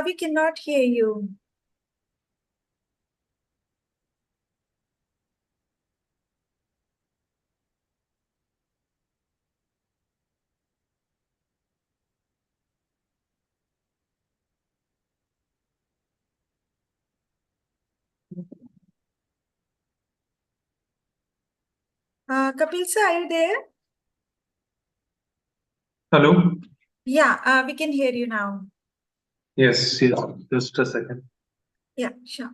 We cannot hear you. Kapil sir, are you there? Hello? Yeah, we can hear you now. Yes, just a second. Yeah, sure.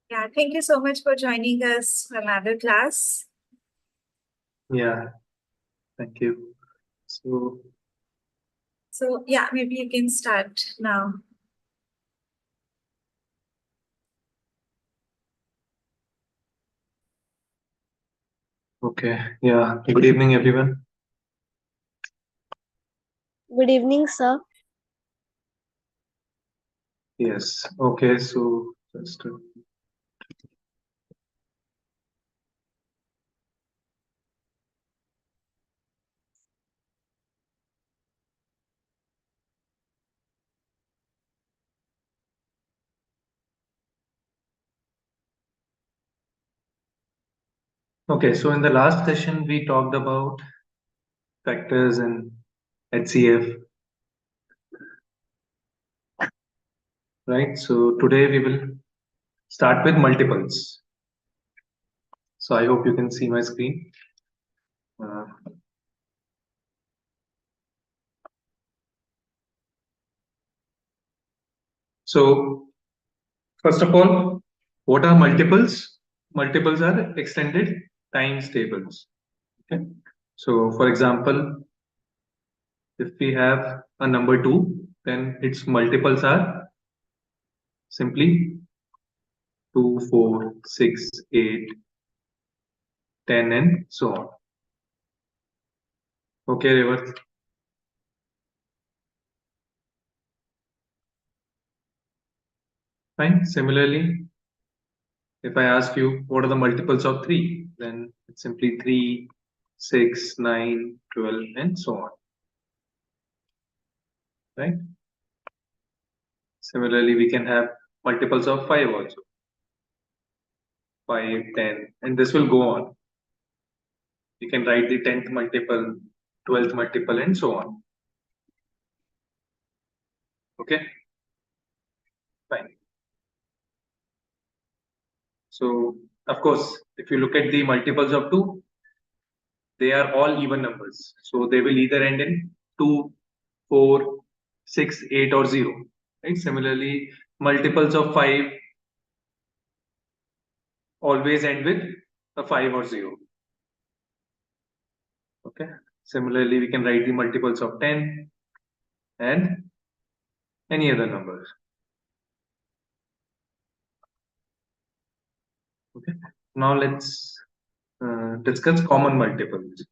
Yeah, thank you so much for joining us for another class. Yeah, thank you. So yeah, maybe you can start now. Okay, yeah, good evening, everyone. Good evening, sir. Yes, okay, so just okay, so in the last session, we talked about factors in HCF, right? So today we will start with multiples. So I hope you can see my screen. So first of all, what are multiples? Multiples are extended times tables. Okay. So for example, if we have a number 2, then its multiples are simply 2, 4, 6, 8, 10, and so on. Okay, Revat. Fine. Similarly, if I ask you what are the multiples of 3, then it's simply 3, 6, 9, 12, and so on. Right? Similarly, we can have multiples of 5 also. 5, 10, and this will go on. You can write the 10th multiple, 12th multiple, and so on. Okay? Fine. So, of course, if you look at the multiples of 2, they are all even numbers. So they will either end in 2, 4, 6, 8, or 0. Right? Similarly, multiples of 5 always end with a 5 or 0. Okay. Similarly, we can write the multiples of 10 and any other numbers. Okay. Now let's discuss common multiples.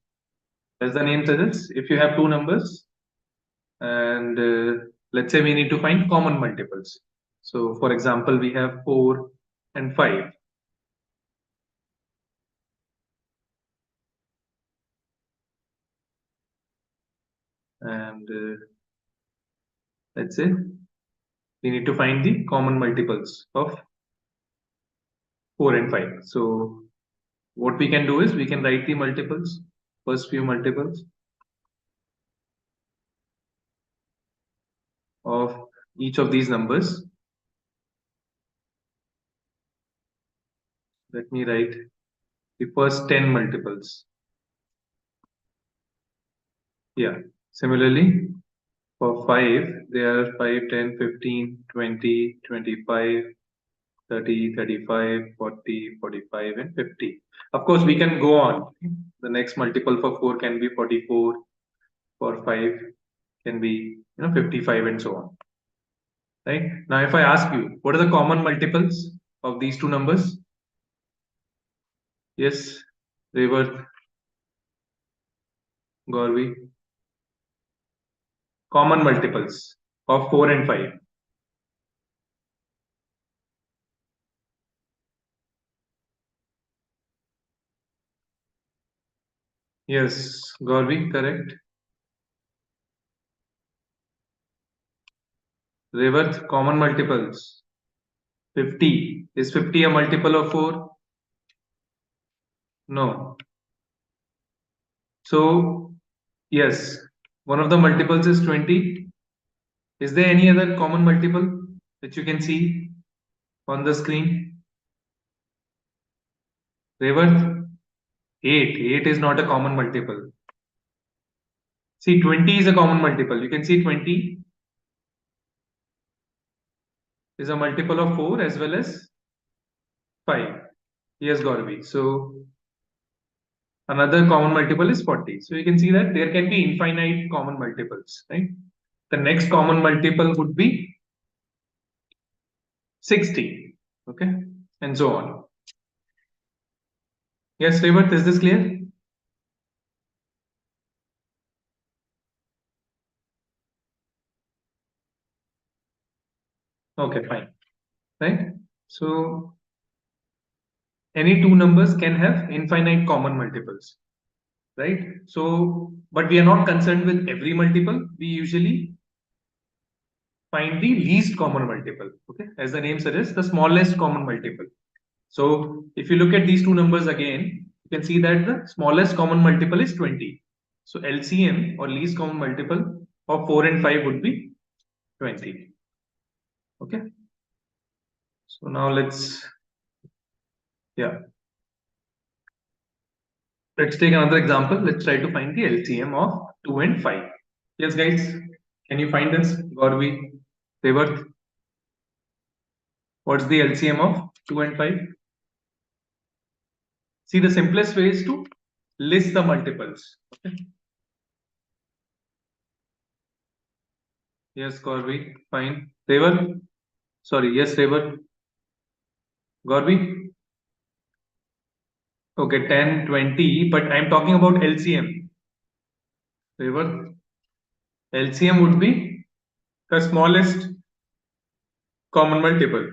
As the name suggests, if you have two numbers and let's say we need to find common multiples. So for example, we have 4 and 5. And let's say we need to find the common multiples of 4 and 5. So what we can do is we can write the multiples, first few multiples of each of these numbers. Let me write the first 10 multiples. Yeah. Similarly, for 5, there are 5, 10, 15, 20, 25, 30, 35, 40, 45, and 50. Of course, we can go on. The next multiple for 4 can be 44, for 5 can be 55, and so on. Right? Now, if I ask you, what are the common multiples of these two numbers? Yes, they were Gauravi. Common multiples of 4 and 5. Yes, Gauravi, correct. Reverse common multiples. 50. Is 50 a multiple of 4? No. So, yes, one of the multiples is 20. Is there any other common multiple which you can see on the screen? Reverse 8. 8 is not a common multiple. See, 20 is a common multiple. You can see 20 is a multiple of 4 as well as 5. Yes, Gauravi. So, another common multiple is 40. So, you can see that there can be infinite common multiples, right? The next common multiple would be 60. Okay, and so on. Yes, Revat, is this clear? Okay, fine. Right? So, any two numbers can have infinite common multiples, right? So, but we are not concerned with every multiple. We usually find the least common multiple. Okay, as the name suggests, the smallest common multiple. So, if you look at these two numbers again, you can see that the smallest common multiple is 20. So, LCM or least common multiple of 4 and 5 would be 20. Okay. So now yeah, let's take another example. Let's try to find the LCM of 2 and 5. Yes, guys, can you find this? Gauravi, Revarth, what's the LCM of 2 and 5? See, the simplest way is to list the multiples. Okay. Yes, Gauravi, fine. Revarth, sorry, yes, Revarth. Gauravi, okay, 10, 20, but I'm talking about LCM. Revarth, LCM would be the smallest common multiple.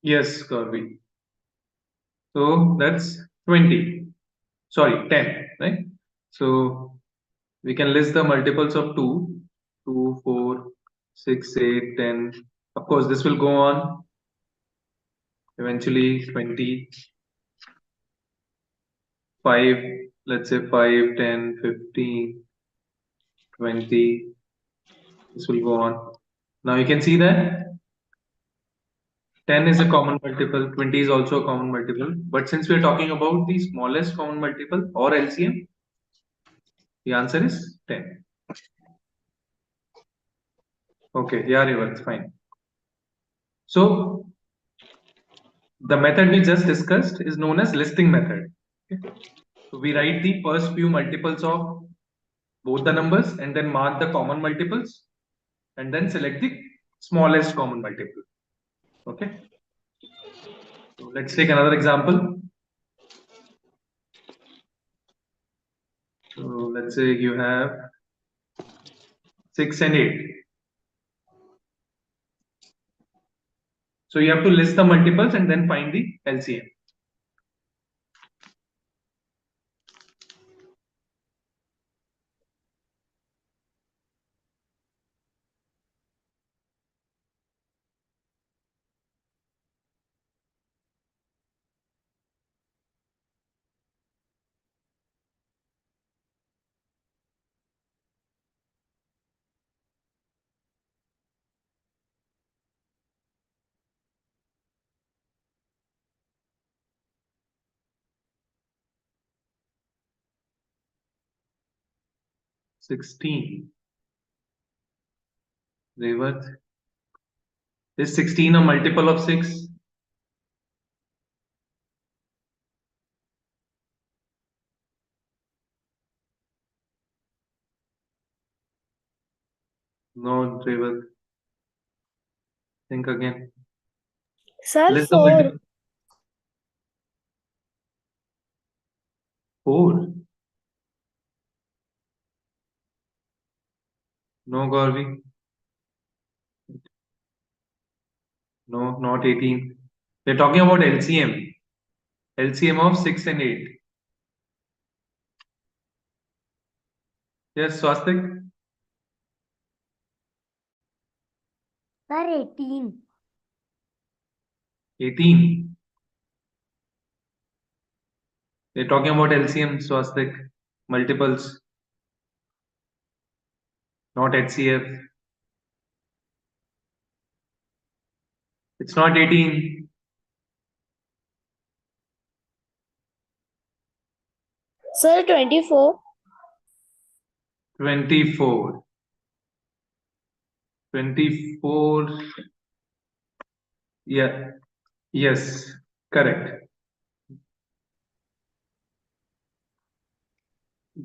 Yes, Gauravi. So that's 20. Sorry, 10, right? So we can list the multiples of 2, 2, 4, 6, 8, 10. Of course, this will go on eventually 20, 5, let's say 5, 10, 15, 20. This will go on. Now you can see that 10 is a common multiple, 20 is also a common multiple. But since we're talking about the smallest common multiple or LCM, the answer is 10. Okay, yeah, Revarth, fine. So the method we just discussed is known as listing method. Okay. So we write the first few multiples of both the numbers and then mark the common multiples and then select the smallest common multiple. Okay. So let's take another example. So let's say you have 6 and 8. So you have to list the multiples and then find the LCM. Sixteen. Reverse. Is 16 a multiple of 6? No, Reverse. Think again. Sir, List the 4. multiple. 4. No, Gauravi. No, not 18. We're talking about LCM. LCM of 6 and 8. Yes, Swastik? Sir, 18. 18. We're talking about LCM, Swastik. Multiples, not HCF. It's not 18. Sir, 24. 24. 24. Yeah. Yes. Correct.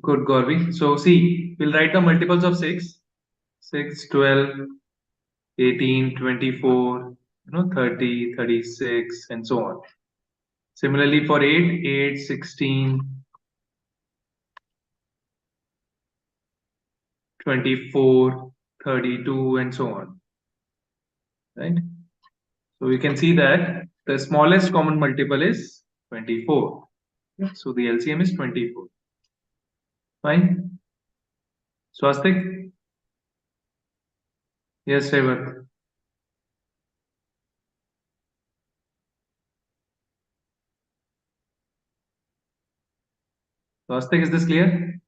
Good, Gorvi. So see, we'll write the multiples of 6. 6, 12, 18, 24, 30, 36, and so on. Similarly for 8, 8, 16, 24, 32, and so on. Right? So we can see that the smallest common multiple is 24. So the LCM is 24. Fine. Swastik? Yes, Revat. Swastik, is this clear?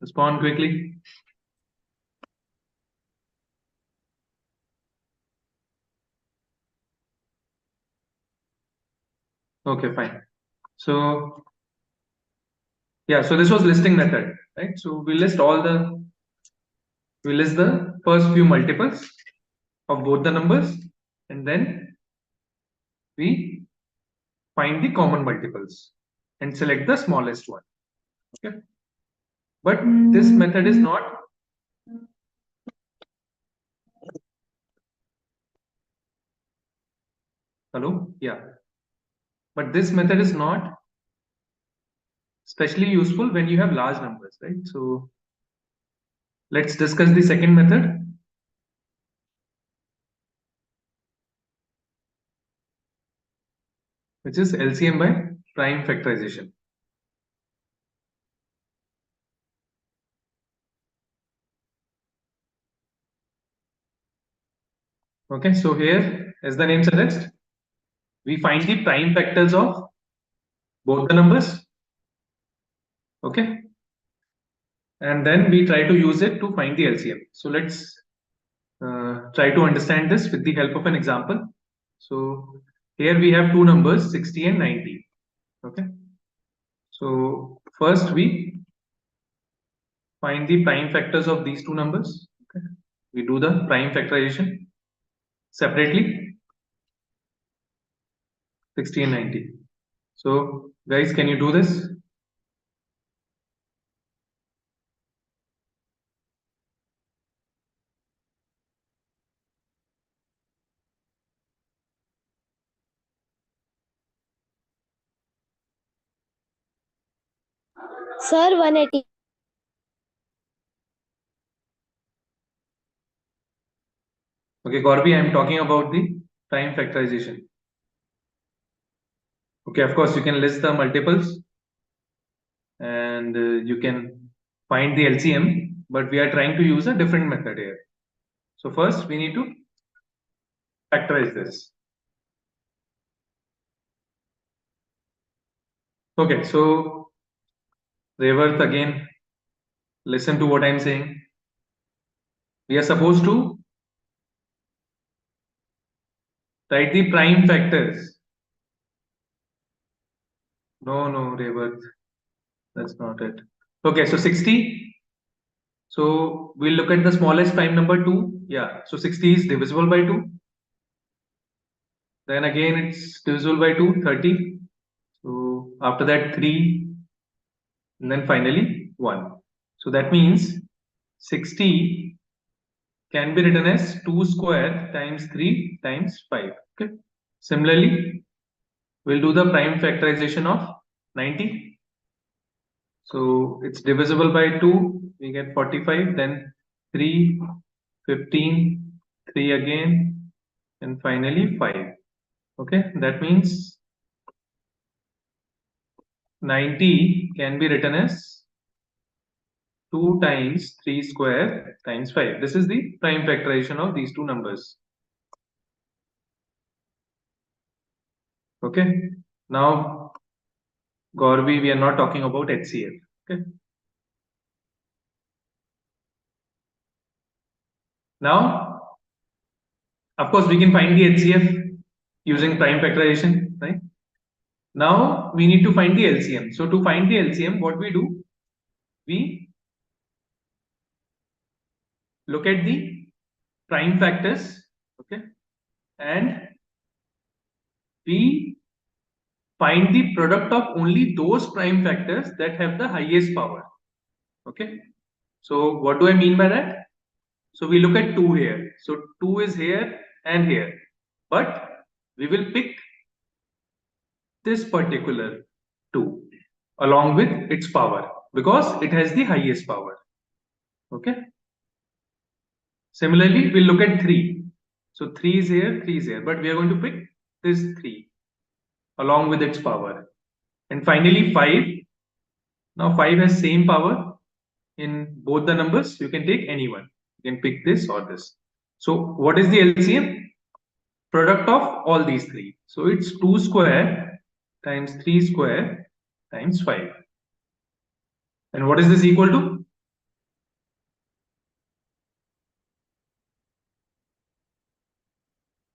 Respond quickly. Okay, fine. So yeah, so this was listing method, right? So we list the first few multiples of both the numbers, and then we find the common multiples and select the smallest one. Okay. But this method is not hello, yeah. But this method is not especially useful when you have large numbers, right? So let's discuss the second method, which is LCM by prime factorization. Okay, so here, as the name suggests, we find the prime factors of both the numbers. Okay, and then we try to use it to find the LCM. So let's try to understand this with the help of an example. So here we have two numbers, 60 and 90. Okay, so first we find the prime factors of these two numbers. Okay, we do the prime factorization separately, 60 and 90. So guys, can you do this? Sir, 180. Okay, Gorby, I'm talking about the prime factorization. Okay, of course, you can list the multiples and you can find the LCM, but we are trying to use a different method here. So first we need to factorize this. Okay, so Revarth, again, listen to what I'm saying. We are supposed to write the prime factors. No, Revarth, that's not it. Okay, so 60. So we'll look at the smallest prime number 2. Yeah, so 60 is divisible by 2. Then again it's divisible by 2, 30. So after that 3, and then finally 1. So that means 60 can be written as 2 square times 3 times 5. Okay. Similarly, we'll do the prime factorization of 90. So it's divisible by 2, we get 45, then 3, 15, 3 again, and finally 5. Okay, that means 90 can be written as 2 times 3 square times 5. This is the prime factorization of these two numbers. Okay, now Gauravi, we are not talking about HCF. Okay, now of course we can find the HCF using prime factorization, right? Now we need to find the LCM. So to find the LCM, what we do, we look at the prime factors, okay, and we find the product of only those prime factors that have the highest power. Okay, so what do I mean by that? So we look at 2 here. So 2 is here and here, but we will pick this particular 2 along with its power because it has the highest power. Okay, similarly we'll look at 3. So 3 is here, 3 is here, but we are going to pick this 3 along with its power. And finally 5. Now 5 has same power in both the numbers. You can take any one. You can pick this or this. So what is the LCM? Product of all these 3. So it's 2 square times 3 square times 5. And what is this equal to?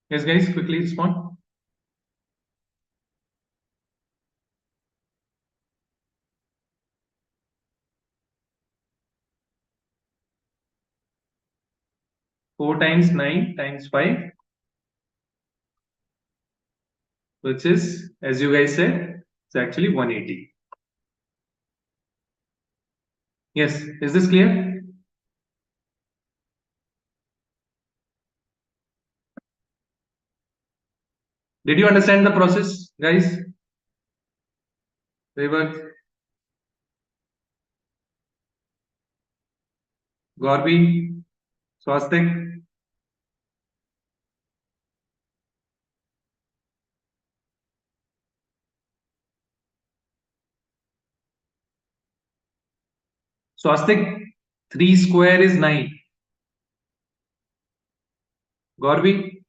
Yes, guys, quickly respond. Four times 9 times 5, which is, as you guys said, it's actually 180. Yes, is this clear? Did you understand the process, guys? Reverse. Gorby, Swastik. Swastik, 3 square is 9. Gorby,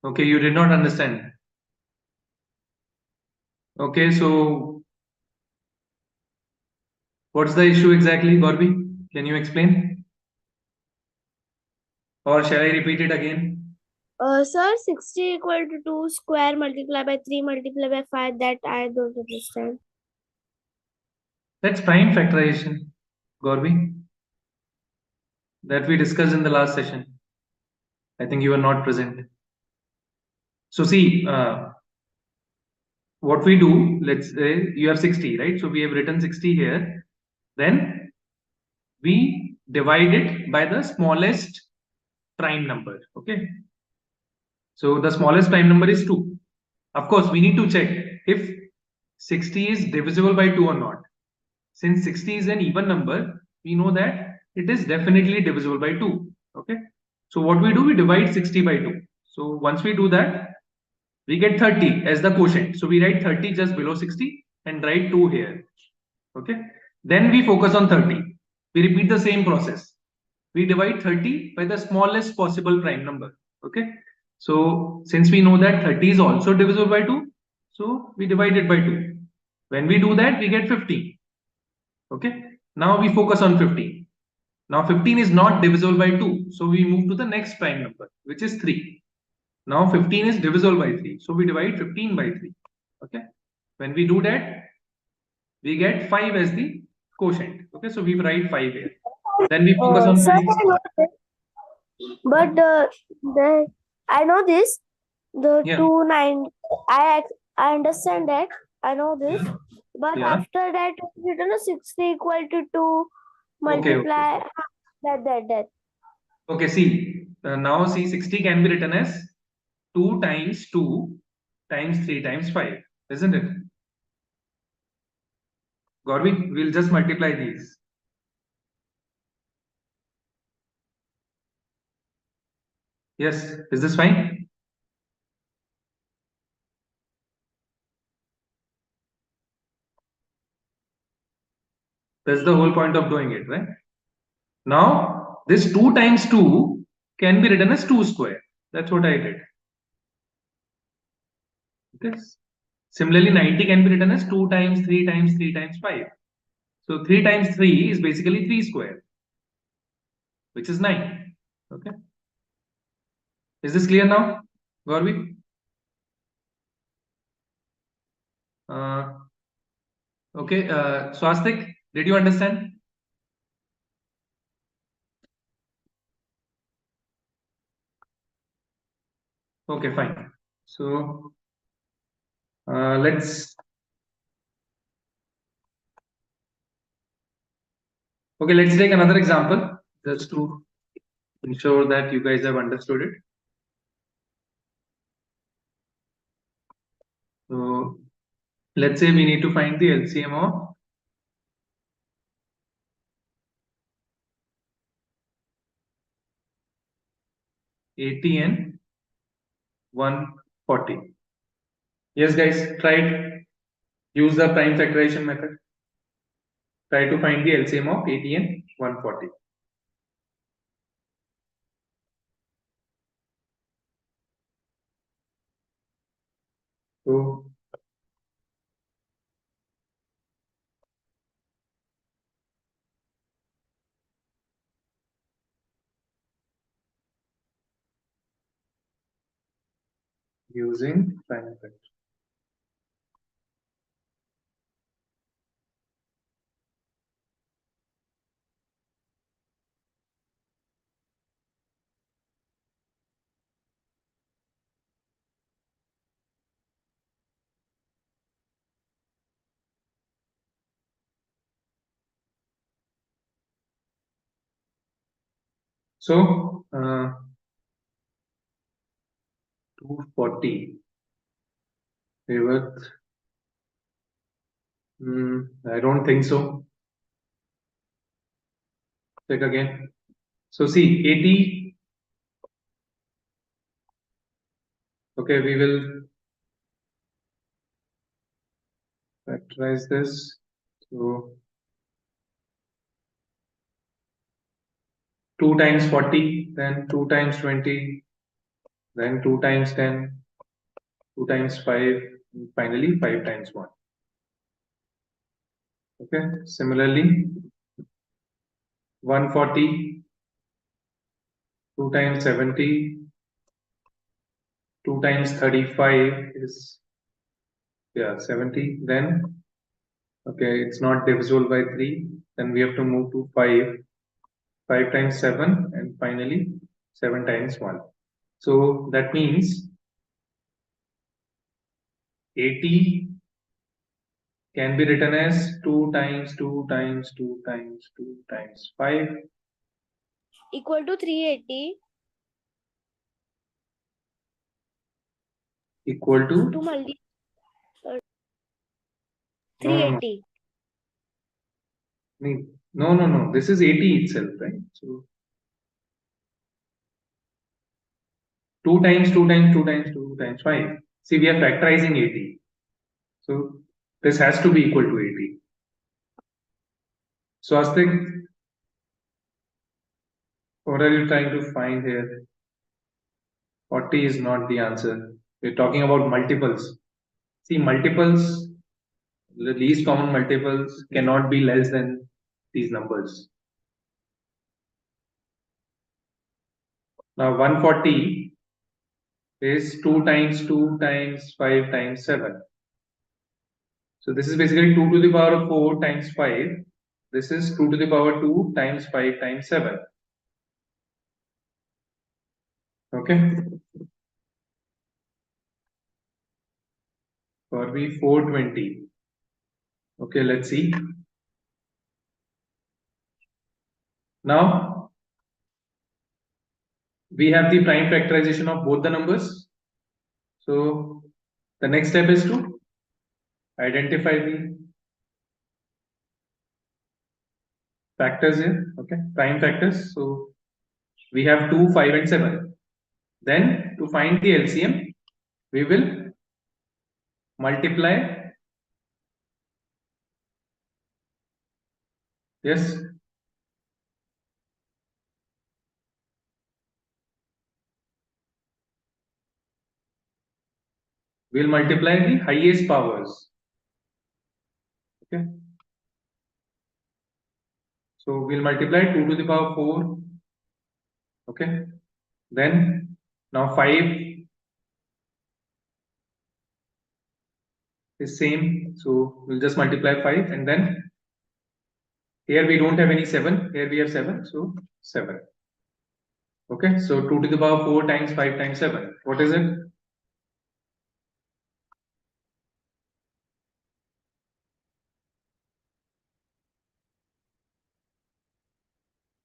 okay, you did not understand. Okay, so what's the issue exactly, Gorby? Can you explain? Or shall I repeat it again? Sir, 60 equal to 2 square multiplied by 3 multiplied by 5. That I don't understand. That's prime factorization, Gorby, that we discussed in the last session. I think you were not present. So see, what we do, let's say you have 60, right? So we have written 60 here. Then we divide it by the smallest prime number. Okay. So the smallest prime number is 2. Of course, we need to check if 60 is divisible by 2 or not. Since 60 is an even number, we know that it is definitely divisible by 2. Okay. So what we do, we divide 60 by 2. So once we do that, we get 30 as the quotient. So we write 30 just below 60 and write 2 here. Okay. Then we focus on 30. We repeat the same process. We divide 30 by the smallest possible prime number. Okay. So since we know that 30 is also divisible by 2, so we divide it by 2. When we do that, we get 15. Okay. Now we focus on 15. Now 15 is not divisible by 2. So we move to the next prime number, which is 3. Now 15 is divisible by 3. So we divide 15 by 3. Okay. When we do that, we get 5 as the quotient. Okay. So we write 5 here. Then we focus on Sir, 5. I know this, but the I know this. The Yeah. 2 9. I understand that. I know this. Yeah. But Yeah. after that, written a 60 equal to 2 multiply that. Okay, see, now see 60 can be written as 2 times 2 times 3 times 5, isn't it? Gaurav, we'll just multiply these. Yes, is this fine? That's the whole point of doing it, right? Now, this 2 times 2 can be written as 2 square. That's what I did. Okay. Similarly, 90 can be written as 2 times 3 times 3 times 5. So 3 times 3 is basically 3 square, which is 9. Okay. Is this clear now, Gauravi? Okay, Swastik, did you understand? Okay, fine. So let's take another example just to ensure that you guys have understood it. So let's say we need to find the LCM of 80 and 140. Yes, guys, try it. Use the prime factorization method. Try to find the LCM of 80 and 140. So using prime factor. So 240 with I don't think so. Check again. So see 80. Okay, we will factorize this. So 2 times 40, then 2 times 20, then 2 times 10, 2 times 5, and finally 5 times 1. Okay, similarly 140, 2 times 70, 2 times 35 is 70. Then okay, it's not divisible by 3. Then we have to move to 5. 5 times 7, and finally 7 times 1. So that means 80 can be written as 2 times 2 times 2 times 2 times 5 Equal to 380 equal to to multi no, 380. no. This is 80 itself, right? So 2 times 2 times 2 times 2 times 5. See, we are factorizing 80. So this has to be equal to 80. So Astik, what are you trying to find here? 40 is not the answer. We're talking about multiples. See, multiples, the least common multiples cannot be less than these numbers. Now 140 is 2 times 2 times 5 times 7. So this is basically 2 to the power of 4 times 5. This is 2 to the power 2 times 5 times 7. Okay. For B 420. Okay, let's see. Now we have the prime factorization of both the numbers. So the next step is to identify the factors here. Okay, prime factors. So we have 2, 5, and 7. Then to find the LCM, we will multiply. Yes. We'll multiply the highest powers. Okay. So we'll multiply 2 to the power 4. Okay. Then now 5 is same. So we'll just multiply 5, and then here we don't have any 7. Here we have 7. So 7. Okay. So 2 to the power 4 times 5 times 7. What is it?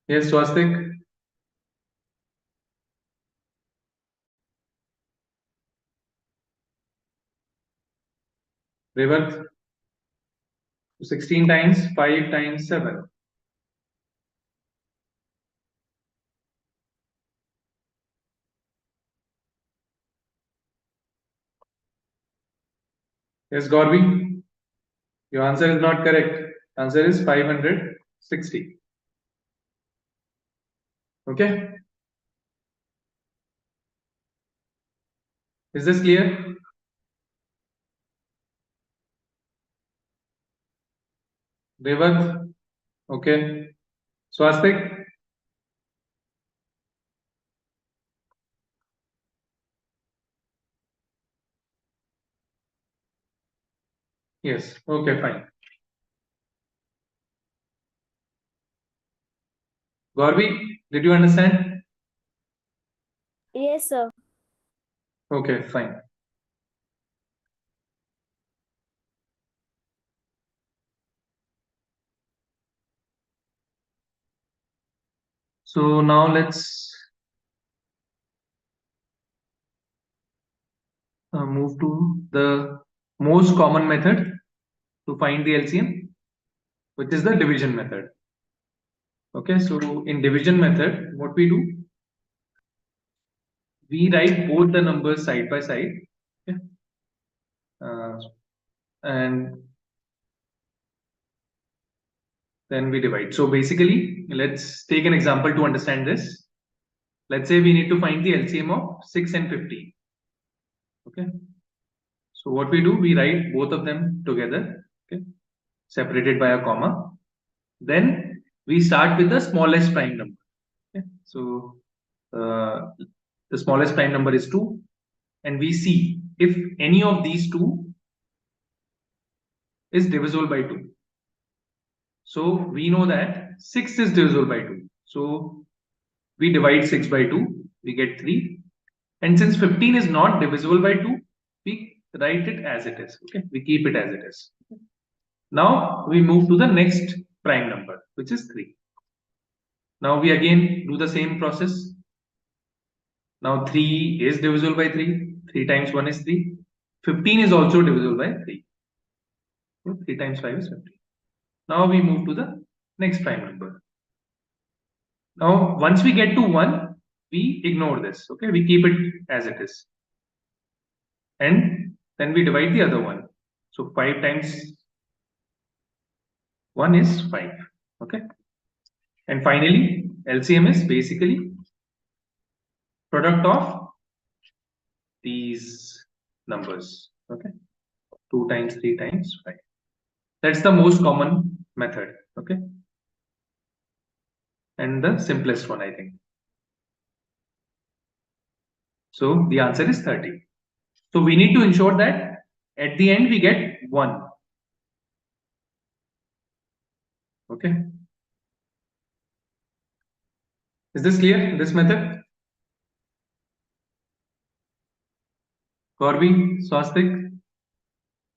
Yes, Swastik. Revert. 16 times 5 times 7. Yes, Gorby. Your answer is not correct. Answer is 560. Okay. Is this clear? Revert. Okay. Swastik. Yes. Okay, fine. Gorby, did you understand? Yes, sir. Okay, fine. So now let's move to the most common method to find the LCM, which is the division method. Okay, so in division method, what we do, we write both the numbers side by side. Okay? And then we divide. So basically, let's take an example to understand this. Let's say we need to find the LCM of 6 and 15. Okay. So what we do, we write both of them together, okay, separated by a comma. Then we start with the smallest prime number. Okay. So the smallest prime number is 2, and we see if any of these two is divisible by 2. So we know that 6 is divisible by 2. So we divide 6 by 2, we get 3. And since 15 is not divisible by 2, we write it as it is. Okay, we keep it as it is. Now we move to the next prime number, which is 3. Now we again do the same process. Now 3 is divisible by 3. 3 times 1 is 3. 15 is also divisible by 3. So 3 times 5 is 15. Now we move to the next prime number. Now once we get to 1, we ignore this. Okay, we keep it as it is. And then we divide the other one. So 5 times 1 is 5. Okay. And finally, LCM is basically product of these numbers. Okay. 2 times 3 times 5. That's the most common method. Okay. And the simplest one, I think. So the answer is 30. So we need to ensure that at the end we get 1. Okay. Is this clear? This method? Corby, Swastik,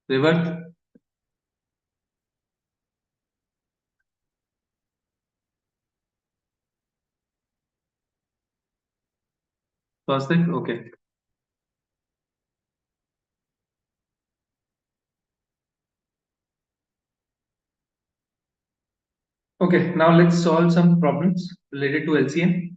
Revert. Swastik, okay. Okay, now let's solve some problems related to LCM.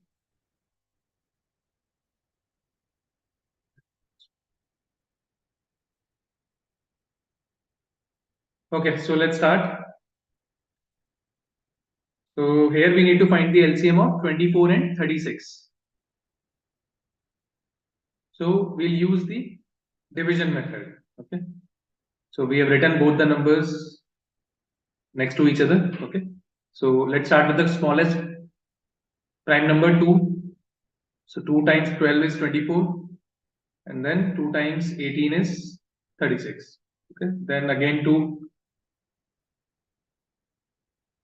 Okay, so let's start. So here we need to find the LCM of 24 and 36. So we'll use the division method. Okay. So we have written both the numbers next to each other. Okay. So let's start with the smallest prime number 2. So 2 times 12 is 24. And then 2 times 18 is 36. Okay. Then again 2.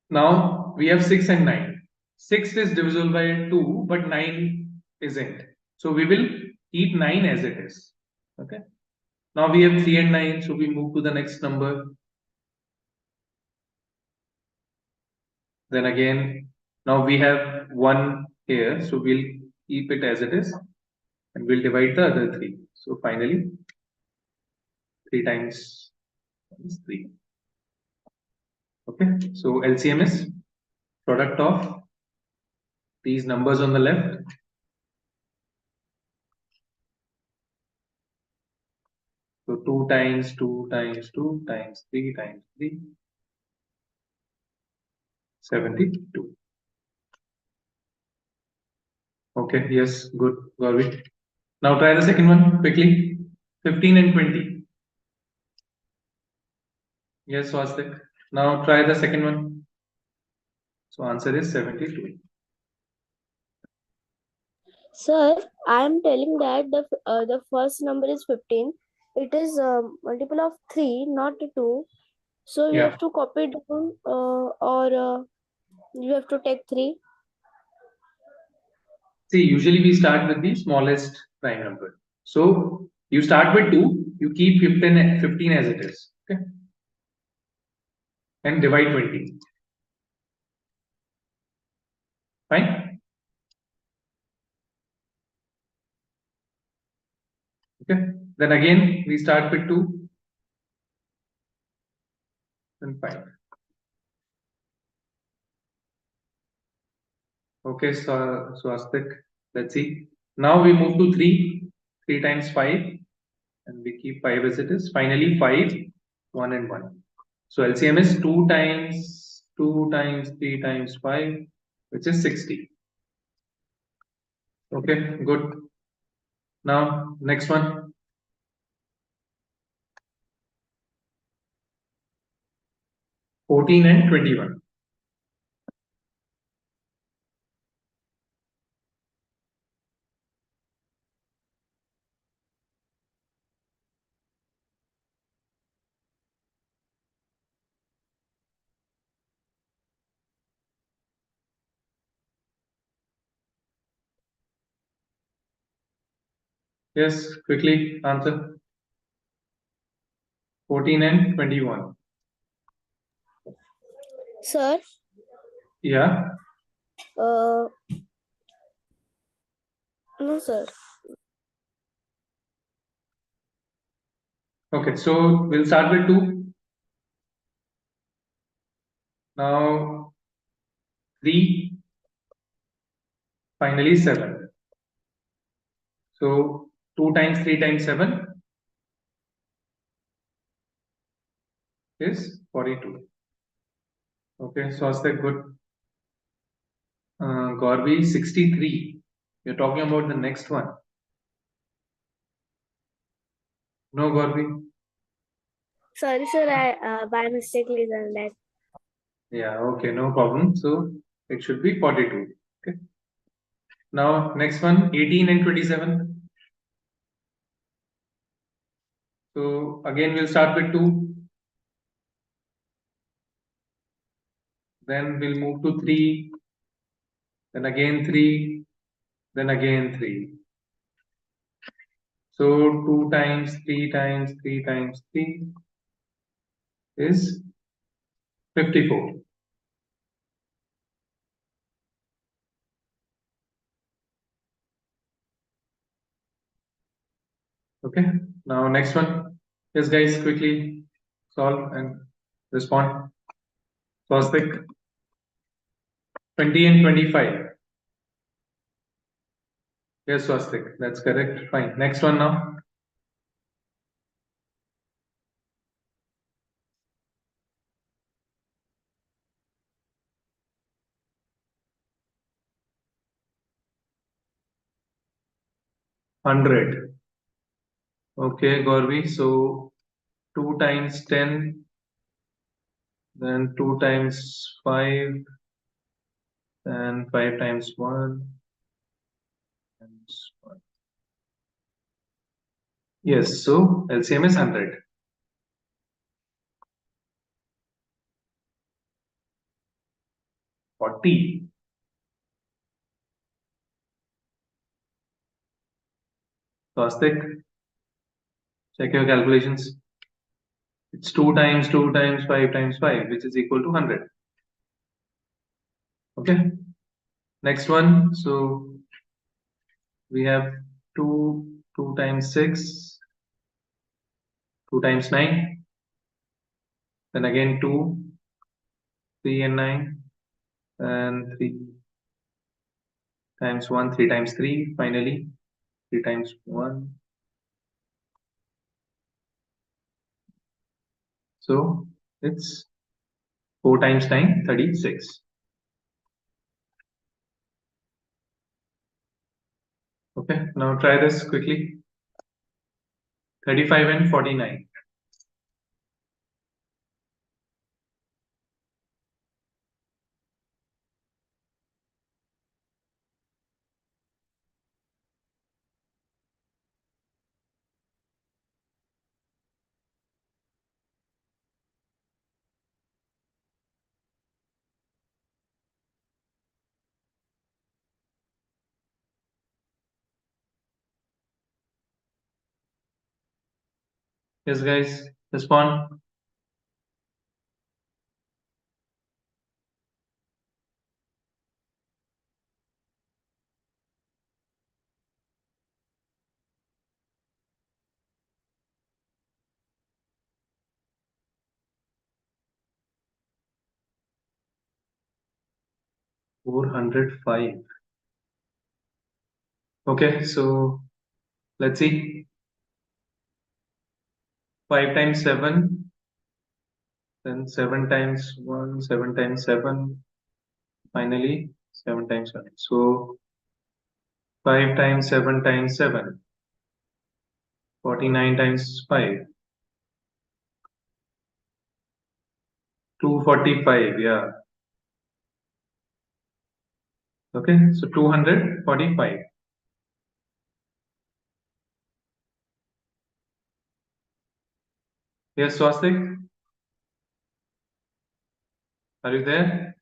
Now we have 6 and 9. 6 is divisible by 2, but 9 isn't. So we will keep 9 as it is. Okay. Now we have 3 and 9, so we move to the next number. Then again, now we have 1 here, so we'll keep it as it is and we'll divide the other 3. So finally, 3 times 1 is 3. Okay, so LCM is product of these numbers on the left. So 2 times 2 times 2 times 3 times 3, 72. Okay, yes, good, Gauri. Now try the second one quickly. 15 and 20. Yes, Swastik. Now try the second one. So answer is 72. Sir, I am telling that the first number is 15. It is multiple of 3, not 2. So you Yeah. have to copy it down or you have to take 3. See, usually we start with the smallest prime number. So you start with 2, you keep 15 as it is. Okay. And divide 20. Fine. Okay. Then again we start with 2. Then 5. Okay, so Swastik. Let's see. Now we move to 3. 3 times 5. And we keep 5 as it is. Finally 5, 1 and 1. So LCM is 2 times 2 times 3 times 5, which is 60. Okay, good. Now next one. 14 and 21. Yes, quickly answer. 14 and 21. Sir, Yeah. no, sir. Okay, so we'll start with 2. Now 3. Finally 7. So 2 times 3 times 7 is 42. Okay, so that's the good. Gorby 63. You're talking about the next one. No, Gorby. Sorry, sir. I by mistakenly done that. Yeah, okay, no problem. So it should be 42. Okay. Now next one, 18 and 27. So again we'll start with 2. Then we'll move to 3. Then again 3. Then again 3. So 2 times 3 times 3 times 3 is 54. Okay. Now next one. Yes, guys, quickly solve and respond. Swastik. 20 and 25. Yes, Swastik. That's correct. Fine. Next one now. 100. Okay, Gauravi. So 2 times 10, then 2 times 5, then 5 times 1. Times 1. Yes, so LCM is 100. 40. Swastik, check your calculations. It's 2 times 2 times 5 times 5, which is equal to 100. Okay. Next one. So we have 2 times 6, 2 times 9, then again 2, 3 and 9, and 3 times 1, 3 times 3, finally 3 times 1. So it's 4 times 9, 36. Okay, now try this quickly. 35 and 49. 'Yes, guys, respond. $405. Okay, so let's see. 5 times 7, then 7 times 1, 7 times 7, finally 7 times 1. So 5 times 7 times 7, 49 times 5, 245. Yeah. Okay, so 245. Yes, Swastik, are you there?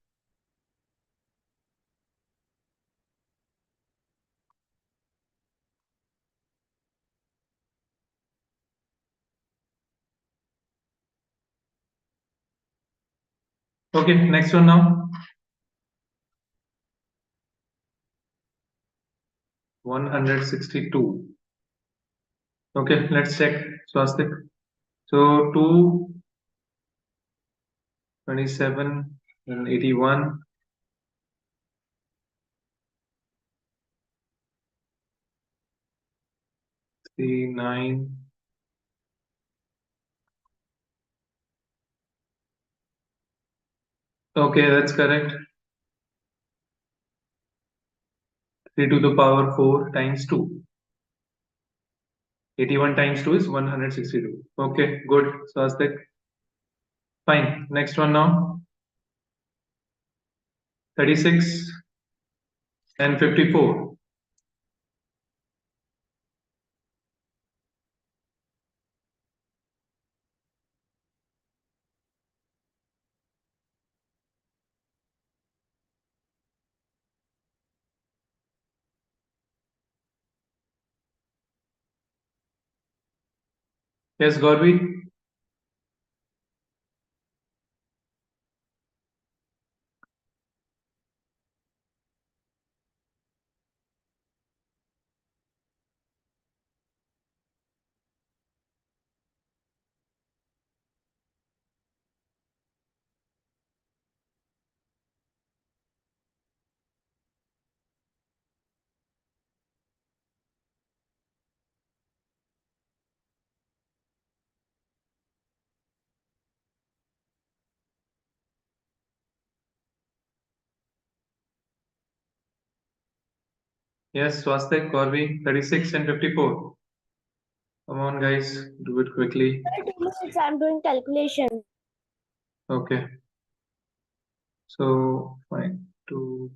Okay, next one now. 162. Okay, let's check, Swastik. So 2, 27, and 81. 3, 9. Okay, that's correct. 3 to the power 4 times 2. 81 times 2 is 162. Okay, good, Swastik. Fine. Next one now. 36 and 54. Yes, Gauravi? Yes, Swastik, Corby, 36 and 54. Come on, guys, do it quickly. 2 minutes, I'm doing calculation. Okay. So, fine. Two.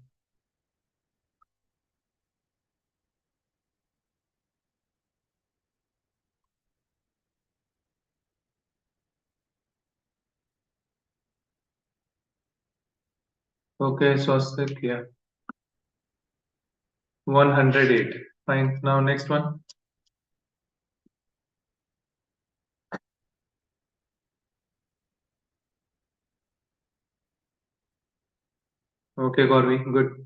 Okay, Swastik, yeah. 108. Fine. Now, next one. Okay, Corby, good.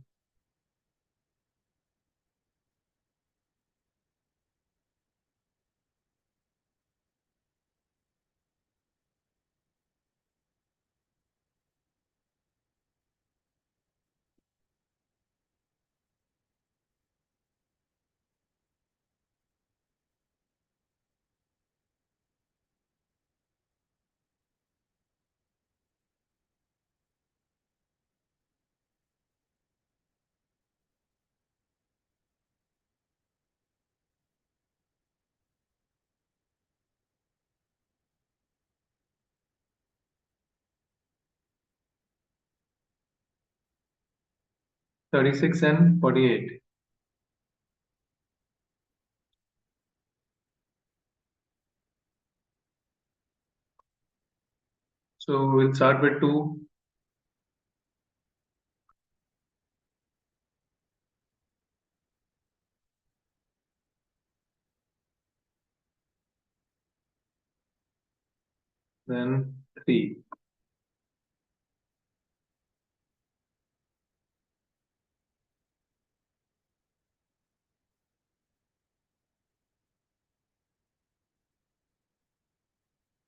Thirty-six and 48. So we'll start with 2. Then 3.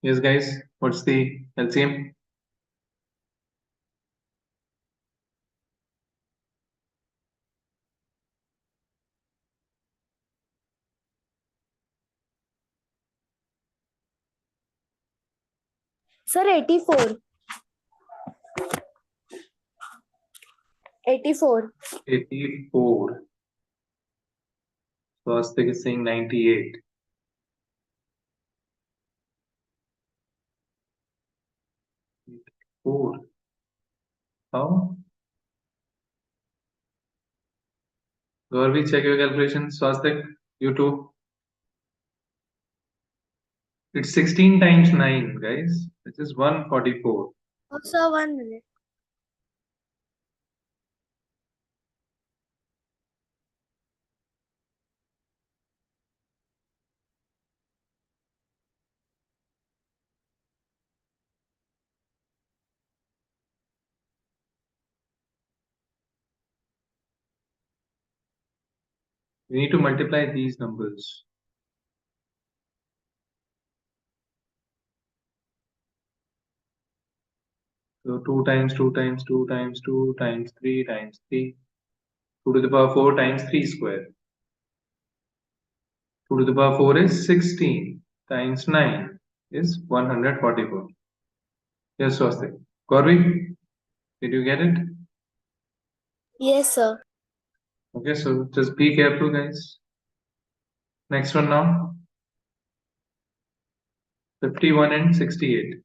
Yes, guys, what's the LCM? Sir, 84. 84. 84. Swastik is saying 98. 4. How? Gauravi, check your calculations. Swastik, you too. It's 16 times 9, guys. This is 144. Oh, sir, 1 minute. We need to multiply these numbers. So 2 times 2 times 2 times 2 times 3 times 3. 2 to the power 4 times 3 square. 2 to the power 4 is 16 times 9 is 144. Yes, Swastik. Gauravi, did you get it? Yes, sir. Okay, so just be careful, guys. Next one now. 51 and 68.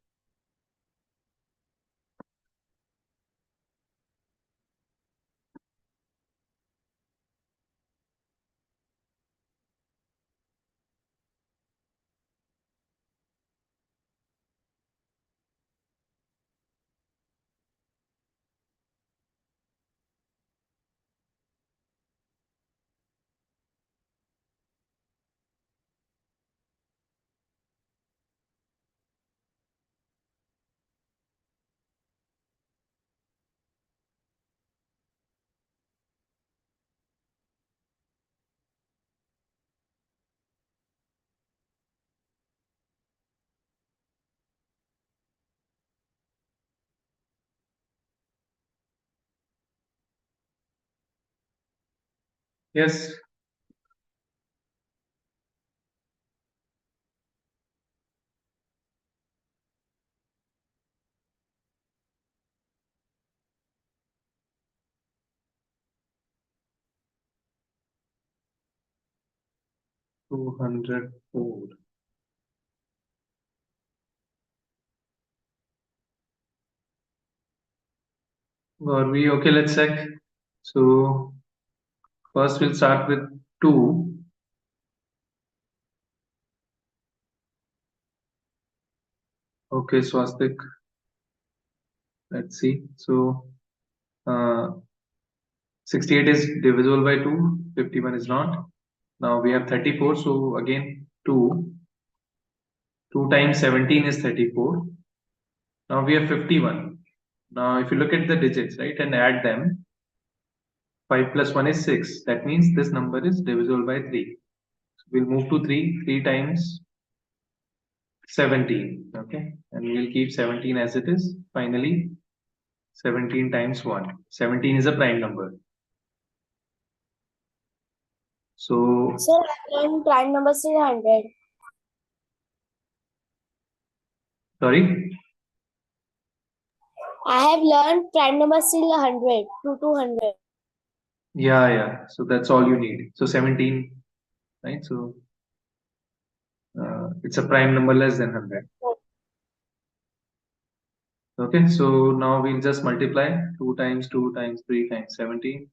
Yes. 204. Gauravi, okay, let's check. So first we'll start with 2. Okay, Swastik. Let's see. So 68 is divisible by 2, 51 is not. Now we have 34, so again 2. 2 times 17 is 34. Now we have 51. Now if you look at the digits, right, and add them, 5 plus 1 is 6. That means this number is divisible by 3. So we'll move to 3. 3 times 17. Okay, and we'll keep 17 as it is. Finally, 17 times 1. 17 is a prime number. So, Sir, I learned prime number is 100. sorry? I have learned prime number is 100 to 200. Yeah. So that's all you need. So 17, right? So it's a prime number less than 100. Okay, so now we'll just multiply 2 times 2 times 3 times 17,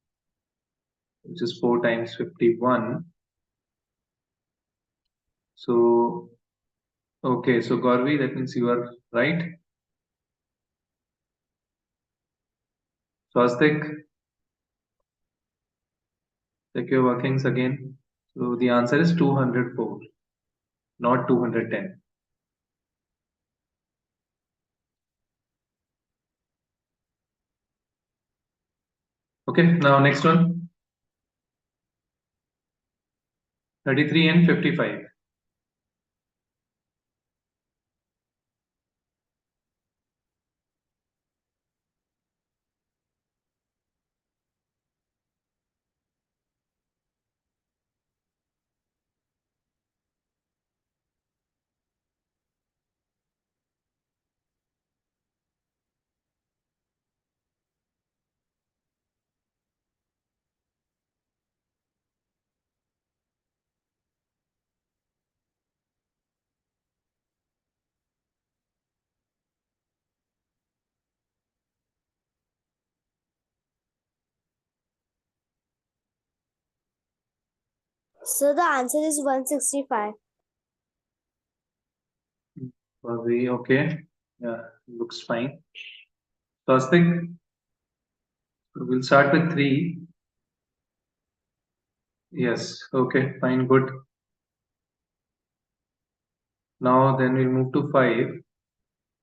which is 4 times 51. So, okay, so Gauravi, that means you are right. Swastik, check your workings again. So the answer is 204, not 210. Okay, now next one. 33 and 55. So the answer is 165. Gauravi, okay. Yeah, looks fine. Swastik, we'll start with 3. Yes, okay, fine, good. Now then we'll move to 5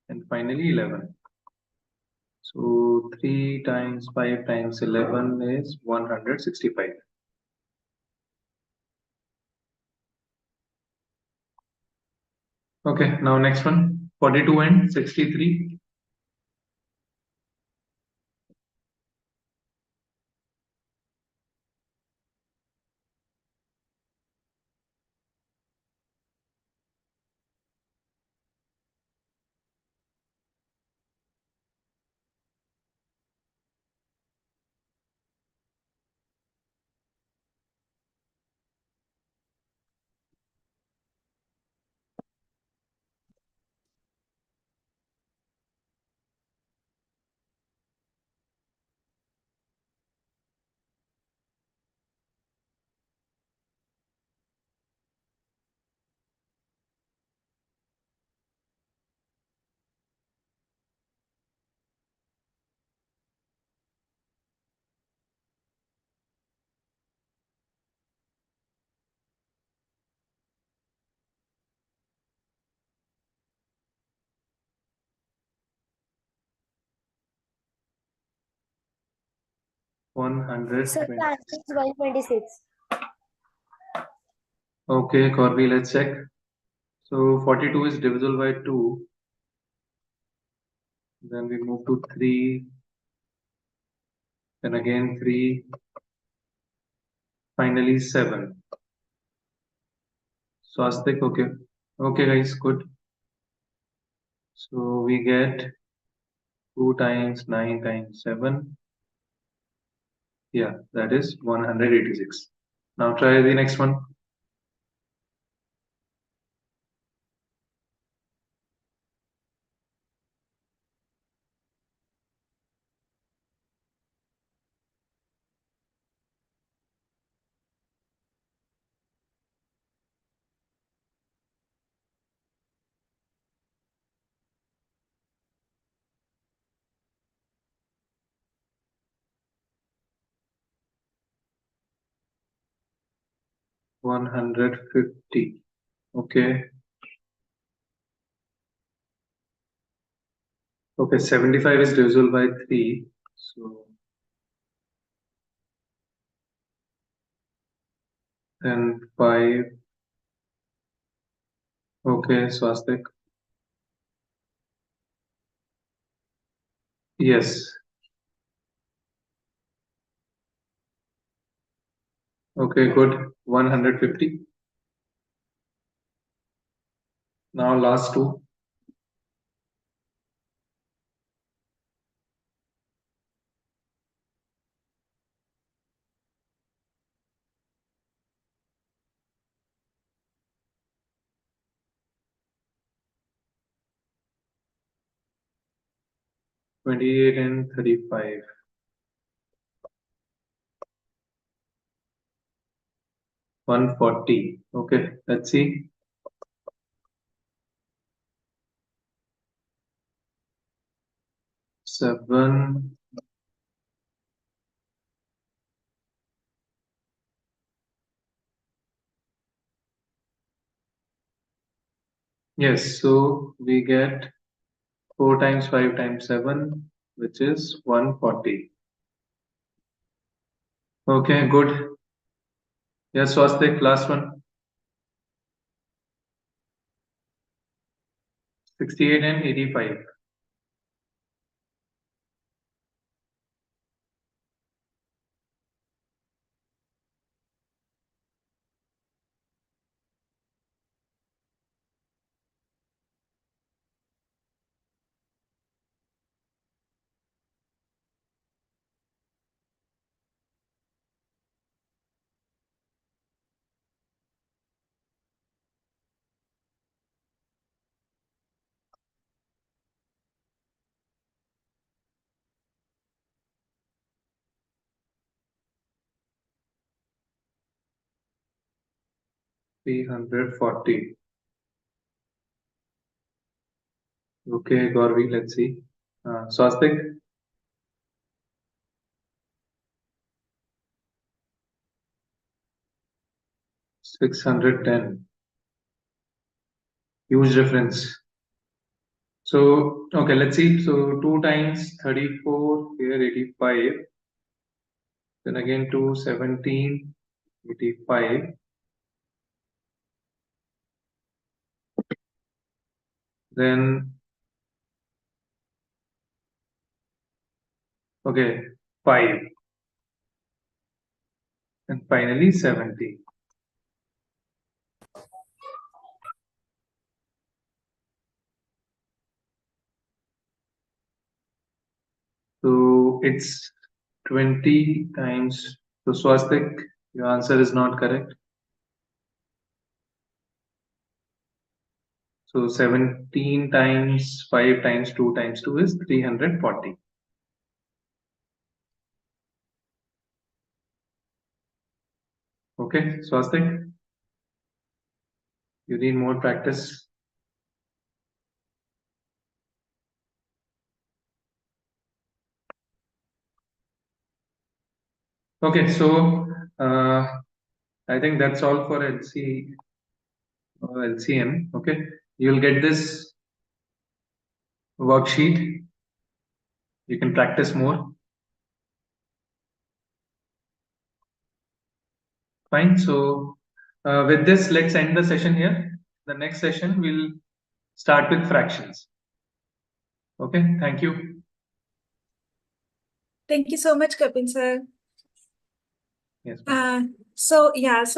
and finally 11. So 3 times 5 times 11 is 165. Okay, now next one, 42 and 63. Sir, 120. the answer is 126. Okay, Corby, let's check. So 42 is divisible by 2. Then we move to 3. Then again 3. Finally 7. Swastik, okay. Okay, guys, good. So we get 2 times 9 times 7. Yeah, that is 186. Now try the next one. 150. Okay. Okay, 75 is divisible by 3. So then 5. Okay, Swastik. Yes. Okay, good. 150. Now last two. $28 and $35. 140. Okay, let's see. 7. Yes, so we get 4 times 5 times 7, which is 140. Okay, good. Yes, Swastik, last one. 68 and 85. $340. Okay, Gauravi, let's see. Swastik, 610. Huge difference. So, okay, let's see. So 2 times 34, here 85. Then again 2, 17, 85. Then, okay, 5. And finally 70. So it's 20 times. So Swastik, your answer is not correct. So 17 times 5 times 2 times 2 is 340. Okay, Swastik, you need more practice. Okay, so I think that's all for LCM. Okay, you'll get this worksheet. You can practice more. Fine. So with this, let's end the session here. The next session we'll start with fractions. Okay, thank you. Thank you so much, Kapil sir. Yes. So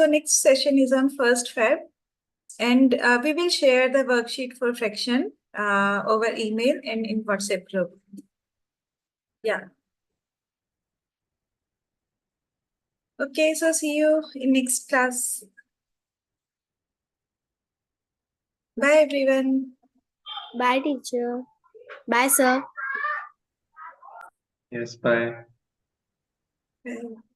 next session is on 1st Feb, and we will share the worksheet for fraction over email and in WhatsApp group. Yeah. Okay, so see you in next class. Bye, everyone. Bye, teacher. Bye, sir. Yes, bye. Bye.